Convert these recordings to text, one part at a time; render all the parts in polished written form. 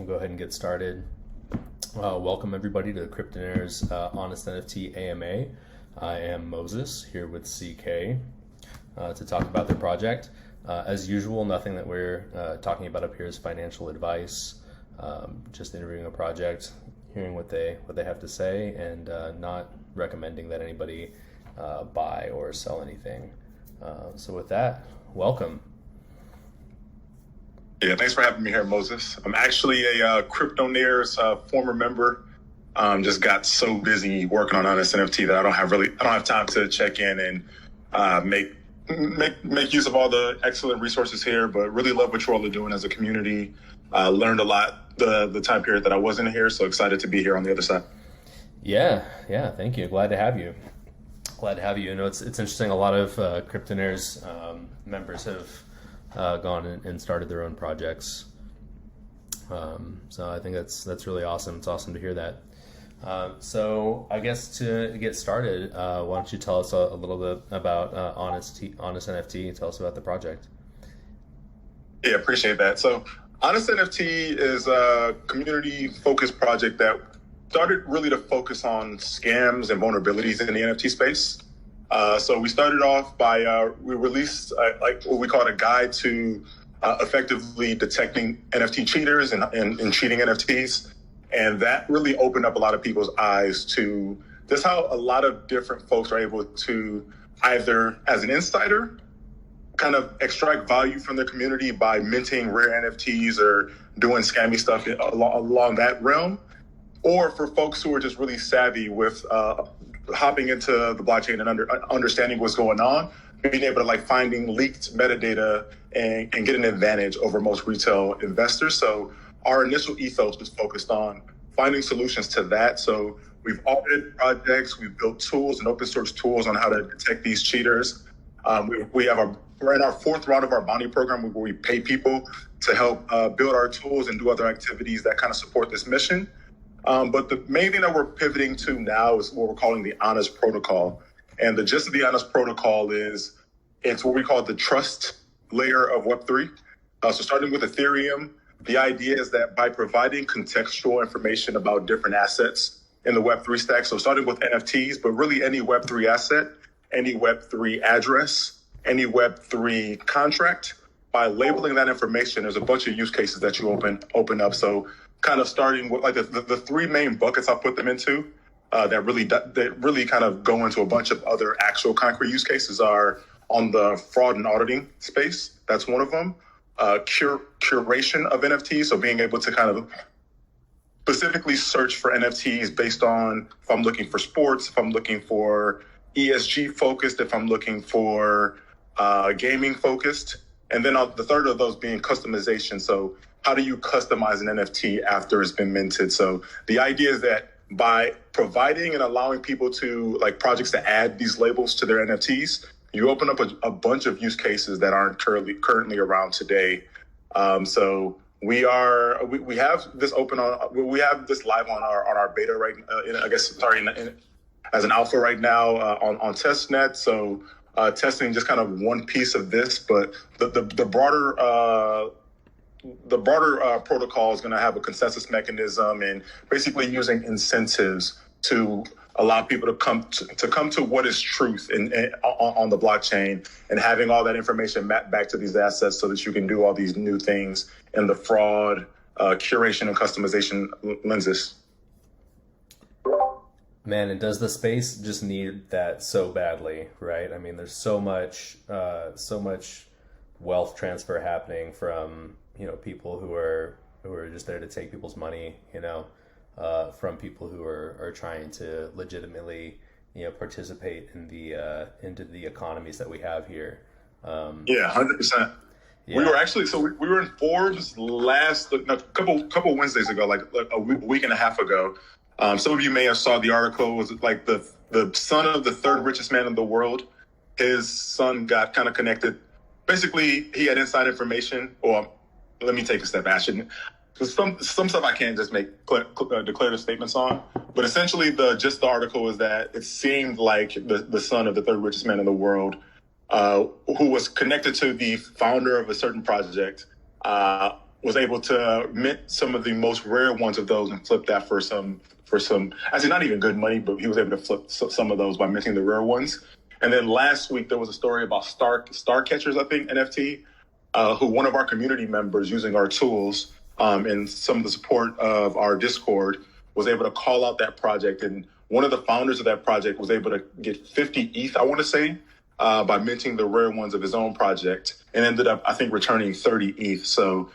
We'll go ahead and get started. Welcome everybody to the Cryptonairz Honest NFT AMA. I am Moses here with CK to talk about their project. As usual, nothing that we're talking about up here is financial advice. Just interviewing a project, hearing what they have to say, and not recommending that anybody buy or sell anything. So with that, welcome. Yeah, thanks for having me here, Moses. I'm actually a Cryptonairz former member. Just got so busy working on Honest NFT that I don't have time to check in and make use of all the excellent resources here. But really love what you all are doing as a community. Learned a lot the time period that I wasn't here, so excited to be here on the other side. Yeah, thank you. Glad to have you. You know, it's interesting. A lot of Cryptonairz members have gone and started their own projects. So I think that's really awesome. It's awesome to hear that. So I guess to get started, why don't you tell us a little bit about Honest NFT? Tell us about the project. Yeah, appreciate that. So Honest NFT is a community-focused project that started really to focus on scams and vulnerabilities in the NFT space. So we started off by, we released like what we call a guide to effectively detecting NFT cheaters and cheating NFTs. And that really opened up a lot of people's eyes to just how a lot of different folks are able to either as an insider kind of extract value from their community by minting rare NFTs or doing scammy stuff along that realm, or for folks who are just really savvy with hopping into the blockchain and understanding what's going on, being able to like finding leaked metadata and get an advantage over most retail investors. So our initial ethos was focused on finding solutions to that. So we've audited projects, we've built tools and open source tools on how to detect these cheaters. We're in our fourth round of our bounty program where we pay people to help build our tools and do other activities that kind of support this mission. But the main thing that we're pivoting to now is what we're calling the Honest Protocol. And the gist of the Honest Protocol is it's what we call the trust layer of Web3. So starting with Ethereum, the idea is that by providing contextual information about different assets in the Web3 stack, so starting with NFTs, but really any Web3 asset, any Web3 address, any Web3 contract, by labeling that information, there's a bunch of use cases that you open up. So kind of starting with like the three main buckets I'll put them into that really kind of go into a bunch of other actual concrete use cases are on the fraud and auditing space. That's one of them. Curation of NFTs, so being able to kind of specifically search for NFTs based on if I'm looking for sports, if I'm looking for ESG focused, if I'm looking for gaming focused. And then the third of those being customization. So how do you customize an NFT after it's been minted? So the idea is that by providing and allowing people to like projects to add these labels to their NFTs, you open up a bunch of use cases that aren't currently around today. So we have this we have this live on our beta right as an alpha right now on testnet. So testing just kind of one piece of this, but the broader protocol is going to have a consensus mechanism and basically using incentives to allow people to come to what is truth on the blockchain and having all that information mapped back to these assets so that you can do all these new things in the fraud, curation, and customization lenses. Man, and does the space just need that so badly, right? I mean, there's so much wealth transfer happening from, you know, people who are just there to take people's money, you know, from people who are trying to legitimately, you know, participate in the into the economies that we have here. 100%. Yeah. We were actually we were in Forbes a couple Wednesdays ago, like a week and a half ago. Some of you may have saw the article. It was like the son of the third richest man in the world. His son got kind of connected. Basically, he had inside information. Or let me take a step back. Some stuff I can't just make declarative statements on. But essentially, the article is that it seemed like the son of the third richest man in the world, who was connected to the founder of a certain project, was able to mint some of the most rare ones of those and flip that for some, actually not even good money, but he was able to flip some of those by minting the rare ones. And then last week, there was a story about Star Catchers, I think, NFT, who one of our community members using our tools and some of the support of our Discord was able to call out that project. And one of the founders of that project was able to get 50 ETH, I want to say, by minting the rare ones of his own project, and ended up, I think, returning 30 ETH. So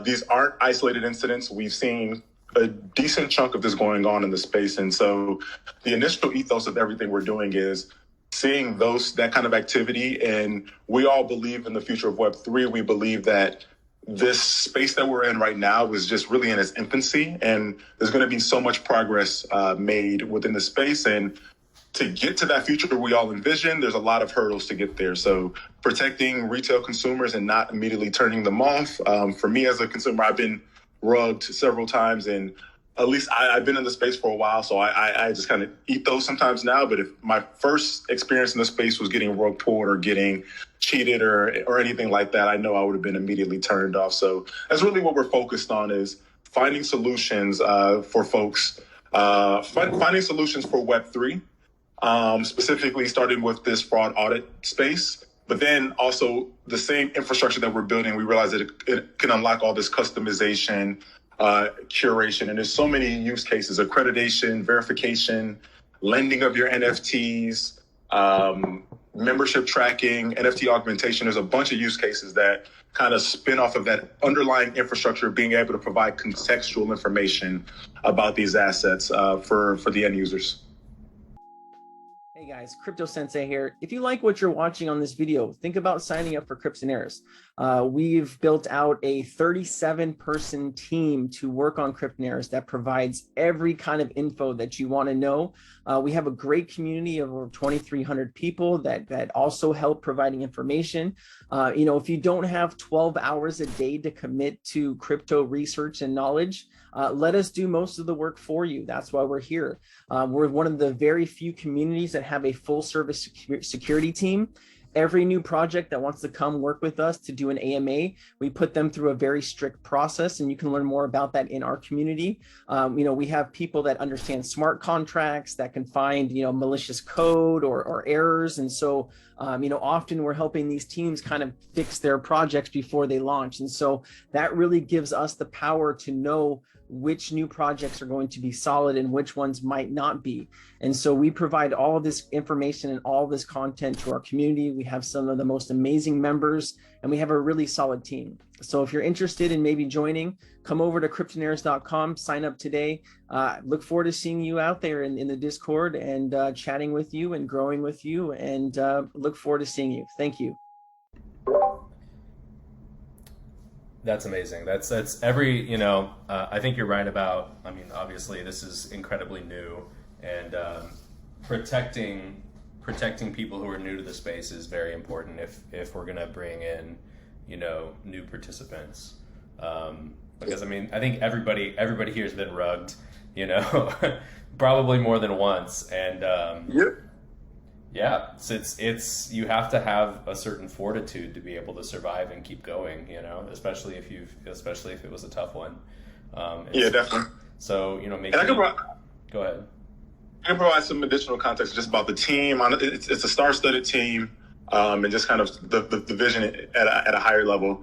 these aren't isolated incidents. We've seen a decent chunk of this going on in the space. And so the initial ethos of everything we're doing is seeing that kind of activity. And we all believe in the future of Web3. We believe that this space that we're in right now is just really in its infancy, and there's going to be so much progress made within the space. And to get to that future we all envision, there's a lot of hurdles to get there. So protecting retail consumers and not immediately turning them off. For me as a consumer, I've been rugged several times, and at least I've been in the space for a while, so I just kind of eat those sometimes now. But if my first experience in the space was getting rug pulled or getting cheated or anything like that, I know I would have been immediately turned off. So that's really what we're focused on, is finding solutions for folks, finding solutions for Web3, specifically starting with this fraud audit space. But then also the same infrastructure that we're building, we realize that it can unlock all this customization, curation, and there's so many use cases: accreditation, verification, lending of your NFTs, membership tracking, NFT augmentation. There's a bunch of use cases that kind of spin off of that underlying infrastructure, being able to provide contextual information about these assets for the end users. Hey guys, Crypto Sensei here. If you like what you're watching on this video, think about signing up for Cryptonairz. We've built out a 37-person team to work on Cryptonairz that provides every kind of info that you want to know. We have a great community of over 2,300 people that also help providing information. If you don't have 12 hours a day to commit to crypto research and knowledge, let us do most of the work for you. That's why we're here. We're one of the very few communities that have a full service security team. Every new project that wants to come work with us to do an AMA, we put them through a very strict process, and you can learn more about that in our community. We have people that understand smart contracts, that can find, malicious code or errors. And so, often we're helping these teams kind of fix their projects before they launch. And so that really gives us the power to know which new projects are going to be solid and which ones might not be. And so we provide all of this information and all of this content to our community. We have some of the most amazing members, and we have a really solid team. So if you're interested in maybe joining, come over to cryptonairz.com, sign up today. Look forward to seeing you out there in the Discord and chatting with you and growing with you, and look forward to seeing you. Thank you. That's amazing. That's every, I think you're right about, obviously this is incredibly new, and protecting people who are new to the space is very important if we're going to bring in, new participants. Because I think everybody here has been rugged, probably more than once. And Yep. Yeah, it's you have to have a certain fortitude to be able to survive and keep going, especially if it was a tough one. Yeah, definitely. So, maybe go ahead. I can provide some additional context just about the team. It's a star-studded team, and just kind of the vision at a higher level.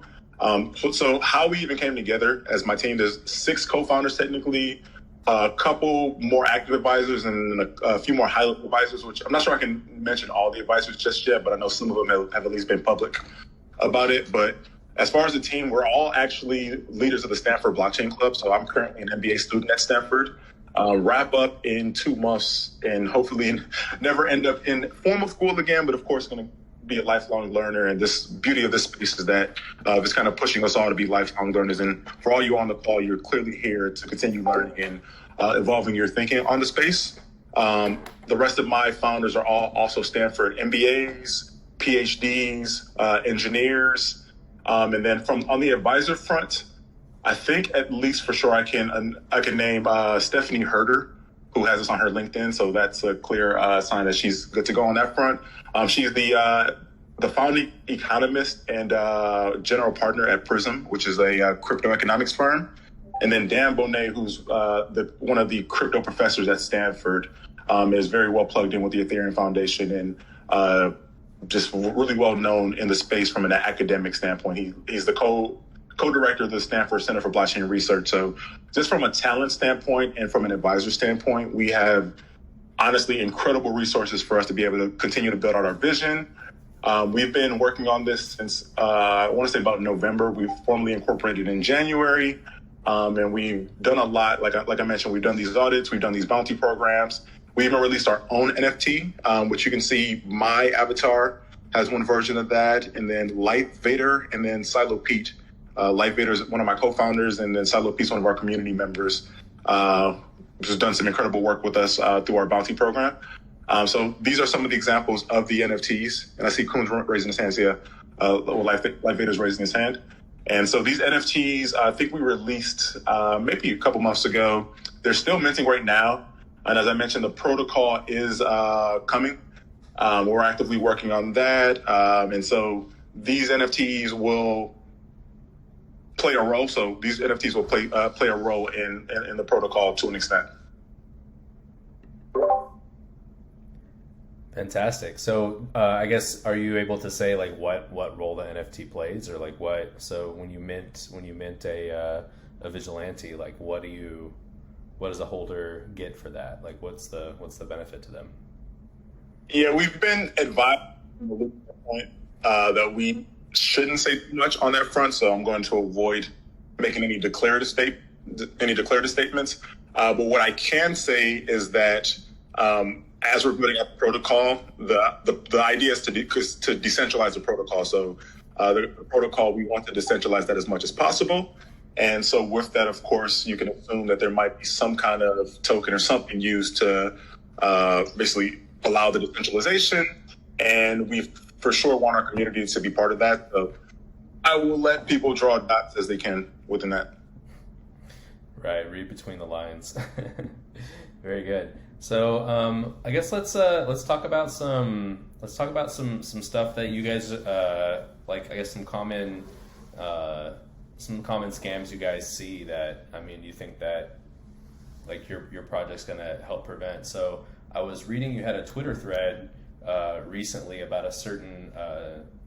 So how we even came together as my team, there's 6 co-founders technically, a couple more active advisors, and a few more high-level advisors, which I'm not sure I can mention all the advisors just yet, but I know some of them have at least been public about it. But as far as the team, we're all actually leaders of the Stanford Blockchain Club. So I'm currently an MBA student at Stanford. Wrap up in 2 months and hopefully never end up in formal school again, but of course going to be a lifelong learner. And this beauty of this space is that it's kind of pushing us all to be lifelong learners. And for all you on the call, you're clearly here to continue learning and evolving your thinking on the space. The rest of my founders are all also Stanford MBAs, PhDs, engineers. And then on the advisor front, I think at least for sure I can name Stephanie Herder, who has us on her LinkedIn. So that's a clear sign that she's good to go on that front. She's the the founding economist and general partner at Prism, which is a crypto economics firm. And then Dan Bonet, who's one of the crypto professors at Stanford, is very well plugged in with the Ethereum Foundation and just really well known in the space from an academic standpoint. He's the co-director of the Stanford Center for Blockchain Research. So just from a talent standpoint and from an advisor standpoint, we have honestly incredible resources for us to be able to continue to build out our vision. We've been working on this since, I want to say about November. We've formally incorporated in January. And we've done a lot. Like I mentioned, we've done these audits, we've done these bounty programs. We even released our own NFT, which you can see my avatar has one version of that. And then Light Vader and then Silo Pete. Light Vader is one of my co-founders, and then Silo Pete's one of our community members, which has done some incredible work with us through our bounty program. So these are some of the examples of the NFTs. And I see Kun's raising his hands here. Light Vader's raising his hand. And so these NFTs, I think we released maybe a couple months ago. They're still minting right now. And as I mentioned, the protocol is coming. We're actively working on that. And so these NFTs will play a role. So these NFTs will play a role in the protocol to an extent. Fantastic. So I guess, are you able to say like what role the NFT plays, or like what? So when you mint a vigilante, like what does a holder get for that? Like what's the benefit to them? Yeah, we've been advised that we shouldn't say too much on that front, so I'm going to avoid making any declarative statements. But what I can say is that as we're building up the protocol, the idea is to decentralize the protocol. So the protocol, we want to decentralize that as much as possible. And so with that, of course, you can assume that there might be some kind of token or something used to basically allow the decentralization. And we for sure want our community to be part of that. So I will let people draw dots as they can within that. Right, read between the lines. Very good. So I guess let's talk about some stuff that you guys like. I guess some common scams you guys see that, I mean, you think that like your project's gonna help prevent. So I was reading you had a Twitter thread recently about a certain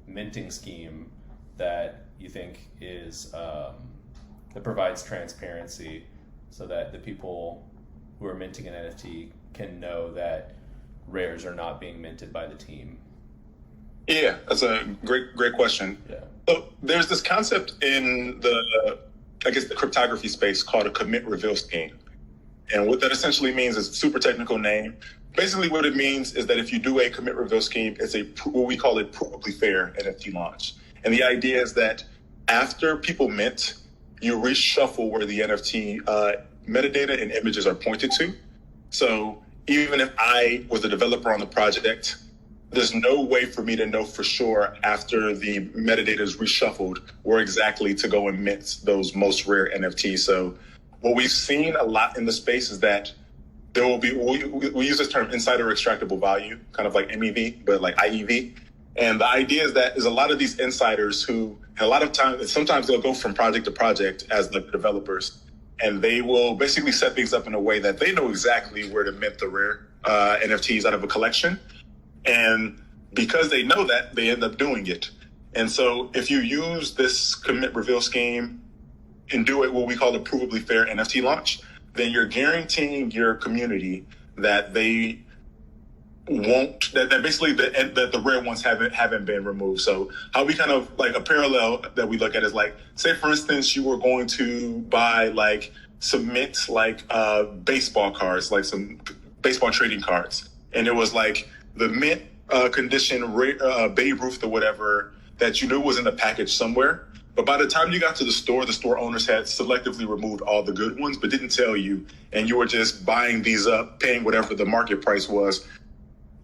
minting scheme that you think is that provides transparency, so that the people who are minting an NFT can know that rares are not being minted by the team. Yeah, that's a great question. Yeah. So there's this concept in the cryptography space called a commit reveal scheme. And what that essentially means is a super technical name. Basically what it means is that if you do a commit reveal scheme, it's what we call a provably fair NFT launch. And the idea is that after people mint, you reshuffle where the NFT metadata and images are pointed to. So even if I was a developer on the project, there's no way for me to know for sure after the metadata is reshuffled where exactly to go and mint those most rare NFTs. So what we've seen a lot in the space is that there will be, we use this term insider extractable value, kind of like MEV, but like IEV. And the idea is that is a lot of these insiders who, and a lot of times, sometimes they'll go from project to project as the developers, and they will basically set things up in a way that they know exactly where to mint the rare NFTs out of a collection. And because they know that, they end up doing it. And so if you use this commit reveal scheme and do it what we call a provably fair NFT launch, then you're guaranteeing your community that they won't, that basically that the rare ones haven't been removed. So how we kind of like a parallel that we look at is like, say for instance, you were going to buy like submit like baseball cards, like some baseball trading cards, and it was like the mint condition Babe Ruth or whatever that you knew was in the package somewhere. But by the time you got to the store owners had selectively removed all the good ones, but didn't tell you, and you were just buying these up, paying whatever the market price was,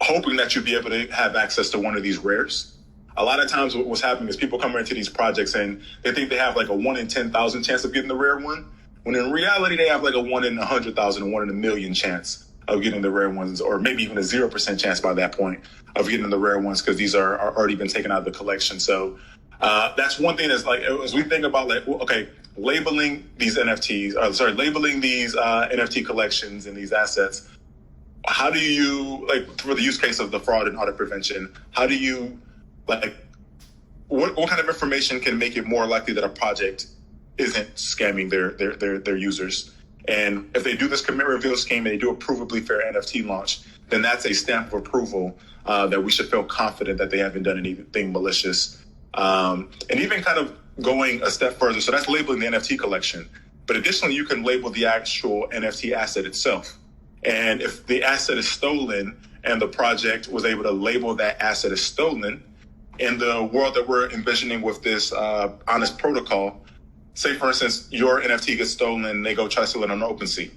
hoping that you'd be able to have access to one of these rares. A lot of times what's happening is people come into these projects and they think they have like a 1 in 10,000 chance of getting the rare one, when in reality they have like a 1 in 100,000 or 1 in a million chance of getting the rare ones, or maybe even a 0% chance by that point of getting the rare ones, because these are already been taken out of the collection. So that's one thing that's like, as we think about like, okay, labeling these NFTs, labeling these NFT collections and these assets, how do you, like, for the use case of the fraud and audit prevention, how do you, like, what kind of information can make it more likely that a project isn't scamming their users? And if they do this commit reveal scheme and they do a provably fair NFT launch, then that's a stamp of approval that we should feel confident that they haven't done anything malicious. And even kind of going a step further, so that's labeling the NFT collection. But additionally, you can label the actual NFT asset itself. And if the asset is stolen and the project was able to label that asset as stolen, in the world that we're envisioning with this honest protocol, say, for instance, your NFT gets stolen and they go try to sell it on OpenSea.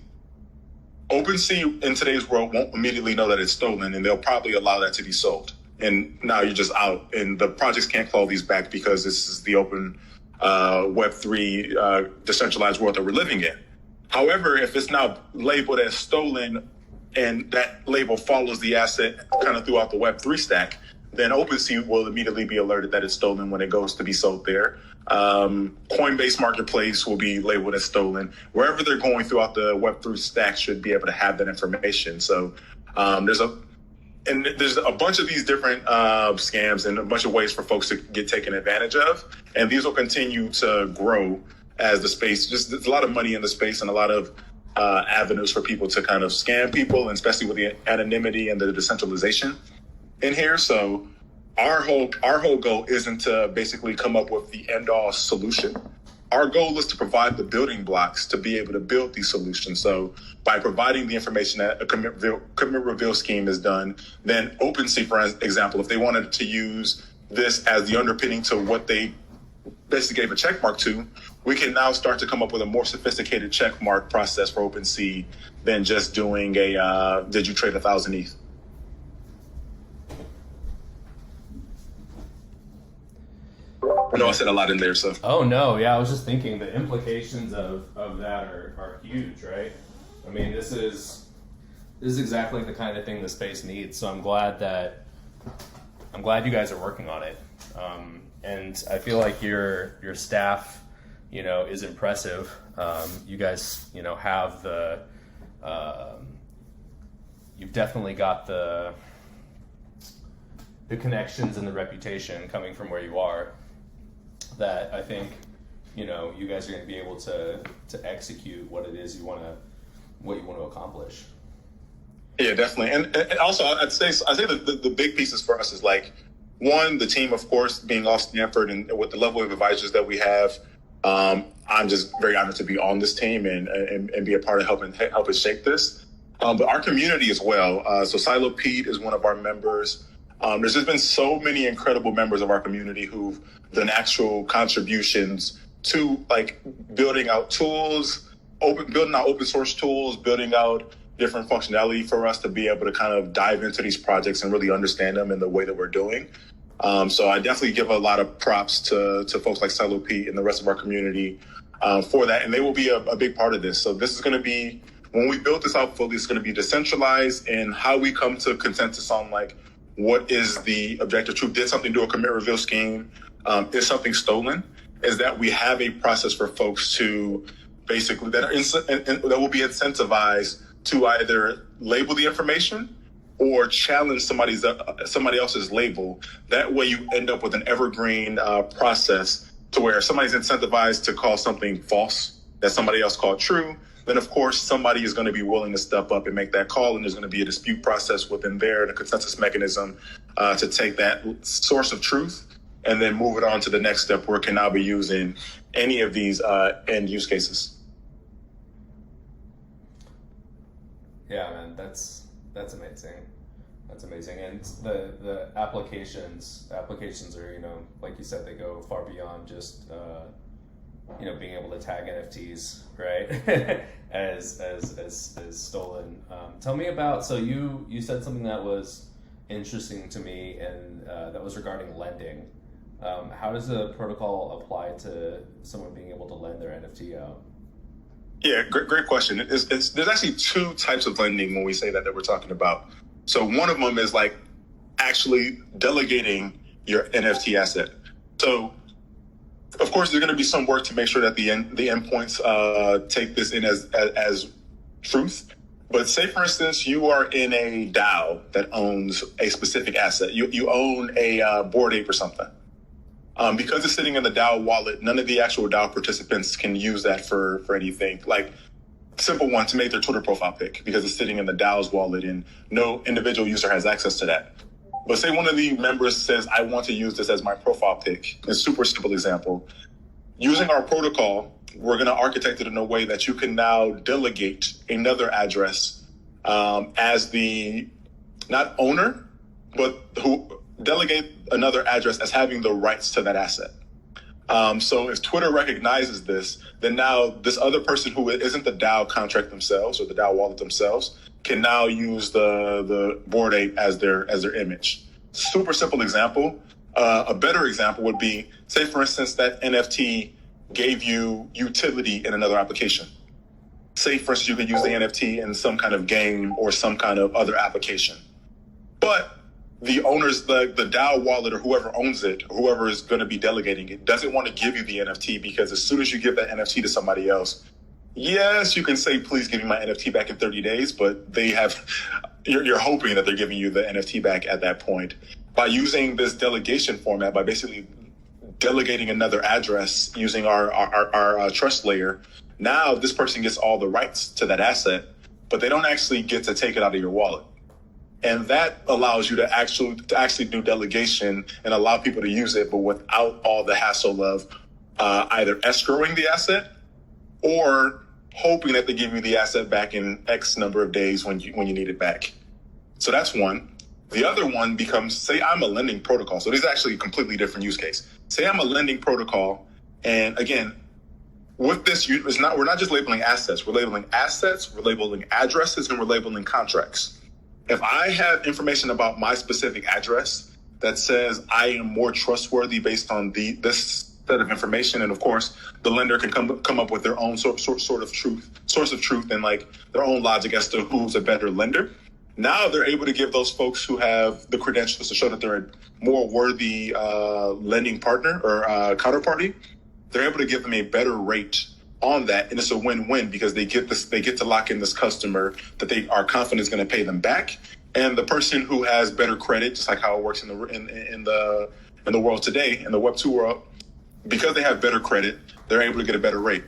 OpenSea in today's world won't immediately know that it's stolen, and they'll probably allow that to be sold. And now you're just out, and the projects can't claw these back because this is the open Web3 decentralized world that we're living in. However, if it's now labeled as stolen and that label follows the asset kind of throughout the Web3 stack, then OpenSea will immediately be alerted that it's stolen when it goes to be sold there. Coinbase Marketplace will be labeled as stolen. Wherever they're going throughout the Web3 stack should be able to have that information. So there's a bunch of these different scams and a bunch of ways for folks to get taken advantage of. And these will continue to grow as the space, just there's a lot of money in the space and a lot of avenues for people to kind of scam people, and especially with the anonymity and the decentralization in here. So our whole goal isn't to basically come up with the end all solution. Our goal is to provide the building blocks to be able to build these solutions. So by providing the information that a commit reveal scheme is done, then OpenSea, for example, if they wanted to use this as the underpinning to what they basically gave a check mark to, we can now start to come up with a more sophisticated check mark process for OpenSea than just doing a did you trade 1,000 ETH? I know I said a lot in there, so. Oh no, yeah, I was just thinking the implications of that are huge, right? I mean, this is exactly the kind of thing the space needs. So I'm glad you guys are working on it, and I feel like your staff, is impressive. You guys, have you've definitely got the connections and the reputation coming from where you are, that I think, you guys are going to be able to execute what it is you want to accomplish. Yeah, definitely. And also I'd say the big pieces for us is, like, one, the team, of course, being off Stanford and with the level of advisors that we have. I'm just very honored to be on this team and be a part of helping shape this. But our community as well. So Silo Pete is one of our members. There's just been so many incredible members of our community who've done actual contributions to, like, building out tools, building out open source tools, building out different functionality for us to be able to kind of dive into these projects and really understand them in the way that we're doing. So I definitely give a lot of props to folks like Silo Pete and the rest of our community for that. And they will be a big part of this. So this is going to be, when we build this out fully, it's going to be decentralized, and how we come to consensus on, like, what is the objective truth? Did something do a commit reveal scheme? Is something stolen? Is that we have a process for folks to basically that will be incentivized to either label the information or challenge somebody else's label. That way you end up with an evergreen process to where somebody's incentivized to call something false that somebody else called true. Then, of course, somebody is going to be willing to step up and make that call, and there's going to be a dispute process within there and a consensus mechanism to take that source of truth and then move it on to the next step where it can now be used in any of these end use cases. Yeah, man, that's amazing. That's amazing. And the applications are, like you said, they go far beyond just being able to tag NFTs, right? as stolen. Tell me about, so you said something that was interesting to me, and that was regarding lending. How does the protocol apply to someone being able to lend their NFT out? Yeah, great question. There's actually two types of lending when we say that we're talking about. So one of them is like actually delegating your NFT asset. So of course, there's going to be some work to make sure that the endpoints take this in as truth. But say, for instance, you are in a DAO that owns a specific asset. You own a Bored Ape or something. Because it's sitting in the DAO wallet, none of the actual DAO participants can use that for anything. Like, simple one, to make their Twitter profile pic, because it's sitting in the DAO's wallet and no individual user has access to that. But say one of the members says, I want to use this as my profile pic. A super simple example. Using our protocol, we're going to architect it in a way that you can now delegate another address as the, not owner, but who delegate another address as having the rights to that asset. So if Twitter recognizes this, then now this other person who isn't the DAO contract themselves or the DAO wallet themselves can now use the Bored Ape as their image. Super simple example. A better example would be, say, for instance, that NFT gave you utility in another application. Say, for instance, you could use the NFT in some kind of game or some kind of other application. But the owners, the DAO wallet or whoever owns it, whoever is going to be delegating it, doesn't want to give you the NFT, because as soon as you give that NFT to somebody else, yes, you can say, please give me my NFT back in 30 days, but you're hoping that they're giving you the NFT back at that point. By using this delegation format, by basically delegating another address using our trust layer, now this person gets all the rights to that asset, but they don't actually get to take it out of your wallet. And that allows you to actually do delegation and allow people to use it, but without all the hassle of either escrowing the asset or hoping that they give you the asset back in X number of days when you need it back. So that's one. The other one becomes, say I'm a lending protocol. So this is actually a completely different use case. Say I'm a lending protocol, and again, with this, we're not just labeling assets. We're labeling assets, we're labeling addresses, and we're labeling contracts. If I have information about my specific address that says I am more trustworthy based on this set of information, and of course, the lender can come up with their own source of truth, and like their own logic as to who's a better lender. Now they're able to give those folks who have the credentials to show that they're a more worthy lending partner or counterparty. They're able to give them a better rate on that, and it's a win-win because they get to lock in this customer that they are confident is going to pay them back, and the person who has better credit, just like how it works in the world today, in the Web2 world, because they have better credit, they're able to get a better rate.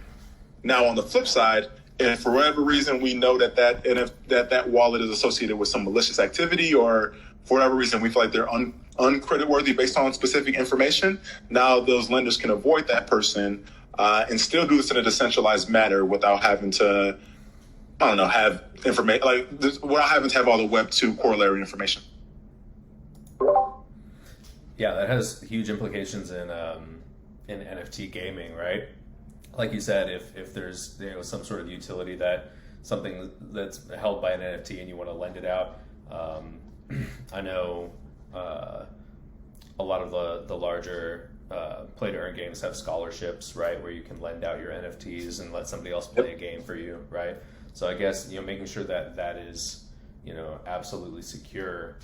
Now on the flip side, if for whatever reason we know that wallet is associated with some malicious activity, or for whatever reason we feel like they're uncreditworthy based on specific information, now those lenders can avoid that person and still do this in a decentralized manner without having to, have information without having to have all the Web2 corollary information. Yeah, that has huge implications in NFT gaming, right? Like you said, if there's some sort of utility that something that's held by an NFT and you want to lend it out, I know a lot of the larger play to earn games have scholarships, right, where you can lend out your NFTs and let somebody else play a game for you, right? So I guess making sure that is absolutely secure.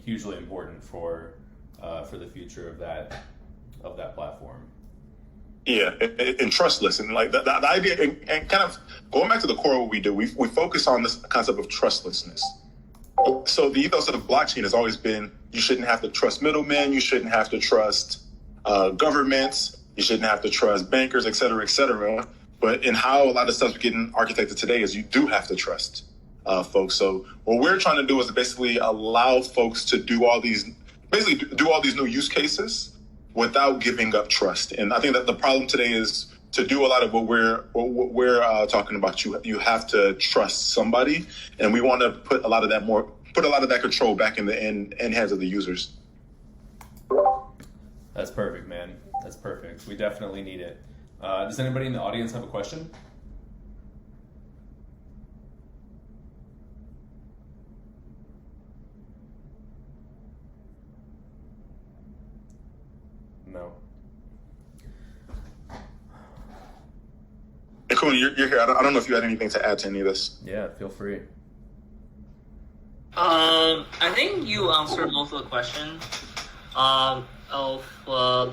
Hugely important for the future of that platform. Yeah, and trustless, and like the idea, and kind of going back to the core of what we do, we focus on this concept of trustlessness. So the ethos of the blockchain has always been, you shouldn't have to trust middlemen, you shouldn't have to trust governments, you shouldn't have to trust bankers, et cetera, et cetera. But in how a lot of stuff's getting architected today is you do have to trust folks. So what we're trying to do is basically allow folks to do all these new use cases without giving up trust. And I think that the problem today is, to do a lot of what we're talking about, you have to trust somebody, and we want to put a lot of that control back in the hands of the users. That's perfect, man. That's perfect. We definitely need it. Does anybody in the audience have a question? No. Cool, you're here. I don't know if you had anything to add to any of this. Yeah, feel free. I think you answered most of the question. Of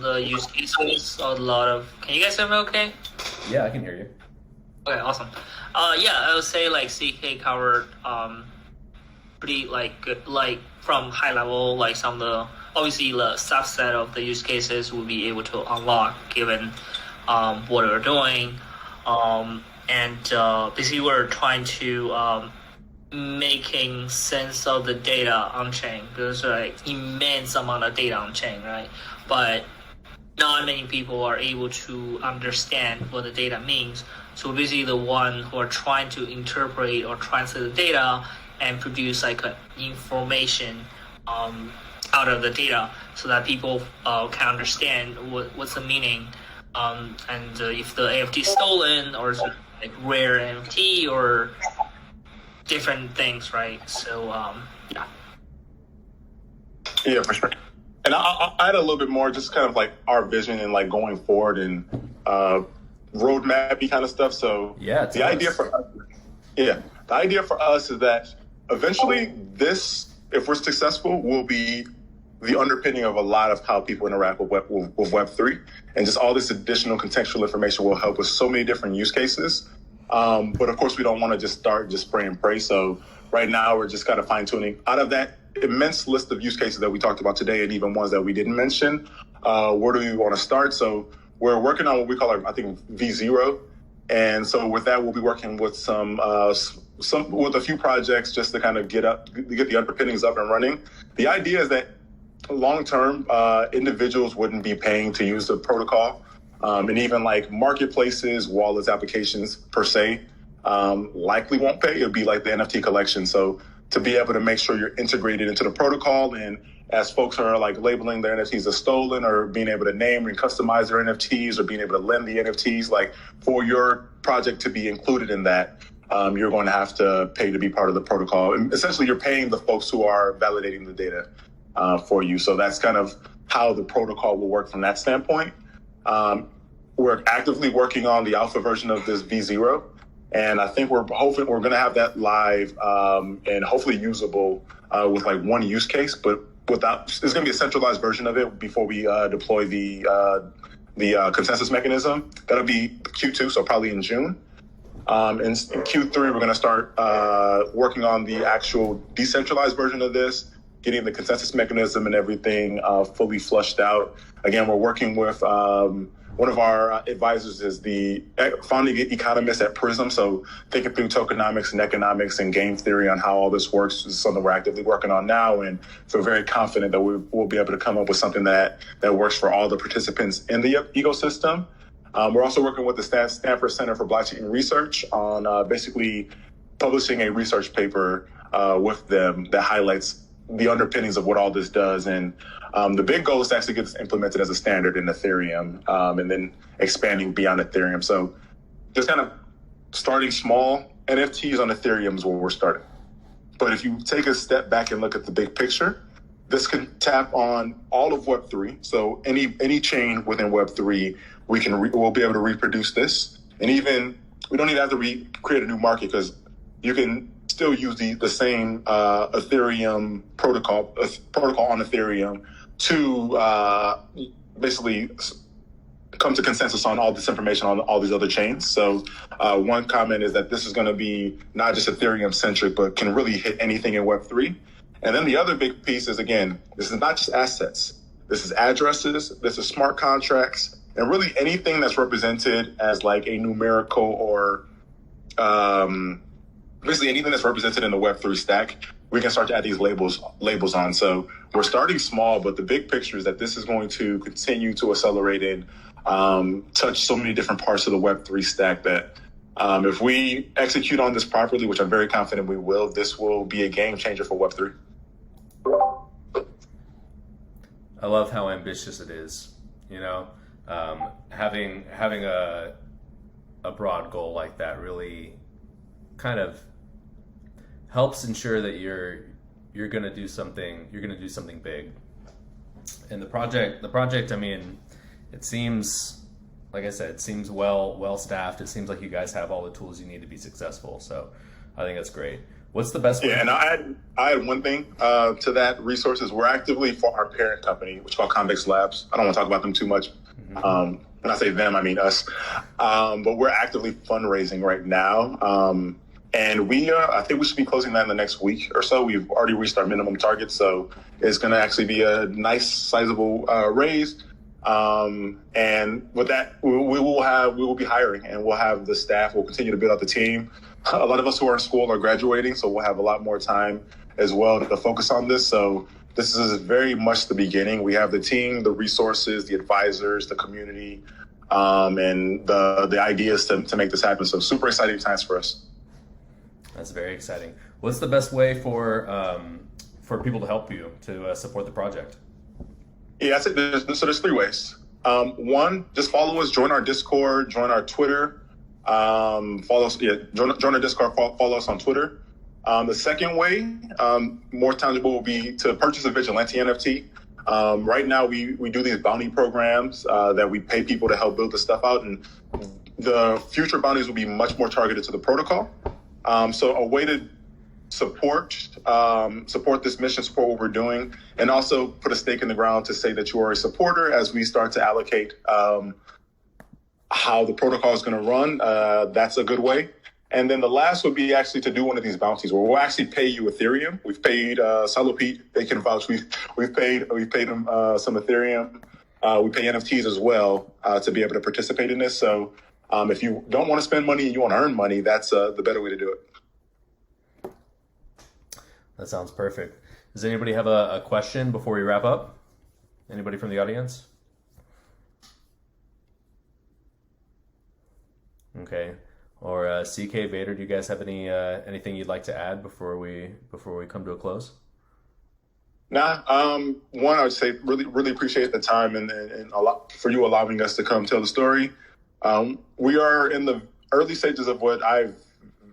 the use cases, a lot of. Can you guys hear me? Okay. Yeah, I can hear you. Okay, awesome. Yeah, I would say like CK covered pretty like good, like from high level, like some of the obviously the subset of the use cases will be able to unlock given what we're doing, and basically we're trying to making sense of the data on chain because like immense amount of data on chain, right? But not many people are able to understand what the data means. So basically the one who are trying to interpret or translate the data and produce like information out of the data so that people can understand what's the meaning and if the NFT is stolen or is it like rare NFT or different things, right? So yeah. Yeah, for sure. And I'll add a little bit more, just kind of like our vision and like going forward and roadmap-y kind of stuff. So yeah, the idea for us is that eventually this, if we're successful, will be the underpinning of a lot of how people interact with Web3, and just all this additional contextual information will help with so many different use cases. But of course, we don't want to just start just spray and pray. So right now, we're just kind of fine tuning out of that immense list of use cases that we talked about today, and even ones that we didn't mention. Where do we want to start? So we're working on what we call our, I think, V0. And so with that, we'll be working with with a few projects just to kind of get the underpinnings up and running. The idea is that long-term, individuals wouldn't be paying to use the protocol. And even like marketplaces, wallets, applications per se, likely won't pay. It'll be like the NFT collection. So to be able to make sure you're integrated into the protocol, and as folks are like labeling their NFTs as stolen or being able to name and customize their NFTs or being able to lend the NFTs, like for your project to be included in that, you're going to have to pay to be part of the protocol. And essentially, you're paying the folks who are validating the data for you. So that's kind of how the protocol will work from that standpoint. We're actively working on the alpha version of this V0. And I think we're hoping we're going to have that live and hopefully usable with like one use case, but it's going to be a centralized version of it before we deploy the consensus mechanism. That'll be Q2, so probably in June. In Q3, we're going to start working on the actual decentralized version of this, getting the consensus mechanism and everything fully flushed out. Again, we're working with one of our advisors is the founding economist at Prism. So thinking through tokenomics and economics and game theory on how all this works is something we're actively working on now, and feel very confident that we'll be able to come up with something that works for all the participants in the ecosystem. We're also working with the Stanford Center for Blockchain Research on basically publishing a research paper with them that highlights the underpinnings of what all this does. And the big goal is to actually get this implemented as a standard in Ethereum and then expanding beyond Ethereum. So just kind of starting small. NFTs on Ethereum is where we're starting. But if you take a step back and look at the big picture, this can tap on all of Web3. So any chain within Web3, we'll be able to reproduce this. And even we don't even have to create a new market, because you can still use the same Ethereum protocol on Ethereum to basically come to consensus on all this information on all these other chains. So one comment is that this is going to be not just Ethereum centric, but can really hit anything in Web3. And then the other big piece is, again, this is not just assets. This is addresses, this is smart contracts, and really anything that's represented as like a numerical or basically anything that's represented in the Web3 stack, we can start to add these labels on. So we're starting small, but the big picture is that this is going to continue to accelerate and touch so many different parts of the Web3 stack that if we execute on this properly, which I'm very confident we will, this will be a game changer for Web3. I love how ambitious it is. You know, having a broad goal like that really kind of helps ensure that you're going to do something big. And the project, I mean, it seems like I said, it seems well staffed. It seems like you guys have all the tools you need to be successful. So I think that's great. What's the best way? Yeah, and I had one thing to that. Resources. We're actively for our parent company, which is called Convex Labs. I don't want to talk about them too much. When I say them, I mean us. But we're actively fundraising right now. And I think we should be closing that in the next week or so. We've already reached our minimum target, so it's going to actually be a nice, sizable raise. And with that, we will be hiring, and we'll have the staff. We'll continue to build out the team. A lot of us who are in school are graduating, so we'll have a lot more time as well to focus on this. So this is very much the beginning. We have the team, the resources, the advisors, the community, and the ideas to make this happen. So super exciting times for us. That's very exciting. What's the best way for people to help you to support the project? Yeah, I'd say there's three ways. One, just follow us, join our Discord, join our Twitter. Follow us. Yeah, join our Discord. Follow us on Twitter. The second way, more tangible, will be to purchase a Vigilante NFT. Right now, we do these bounty programs that we pay people to help build the stuff out, and the future bounties will be much more targeted to the protocol. So a way to support this mission, support what we're doing, and also put a stake in the ground to say that you are a supporter as we start to allocate how the protocol is going to run. That's a good way. And then the last would be actually to do one of these bounties where we'll actually pay you Ethereum. We've paid Silo Pete, they can vouch. We've paid them some Ethereum. We pay NFTs as well to be able to participate in this. So if you don't want to spend money and you want to earn money, that's the better way to do it. That sounds perfect. Does anybody have a question before we wrap up? Anybody from the audience? Okay. Or CK, Vader, do you guys have anything you'd like to add before we come to a close? Nah. One, I would say really appreciate the time and a lot for you allowing us to come tell the story. We are in the early stages of what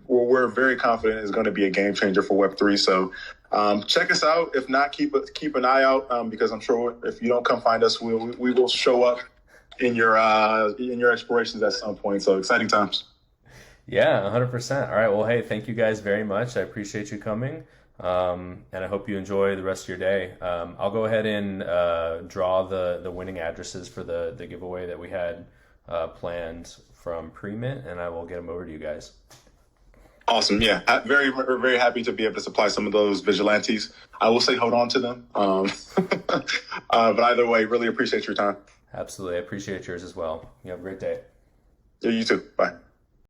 we're very confident is going to be a game changer for Web3. So check us out. If not, keep an eye out because I'm sure if you don't come find us, we will show up in your explorations at some point. So exciting times. Yeah, 100%. All right. Well, hey, thank you guys very much. I appreciate you coming. And I hope you enjoy the rest of your day. I'll go ahead and draw the winning addresses for the giveaway that we had planned from pre-mint, and I will get them over to you guys. Awesome. Yeah. Very, very happy to be able to supply some of those vigilantes. I will say hold on to them. But either way, really appreciate your time. Absolutely. I appreciate yours as well. You have a great day. Yeah, you too. Bye.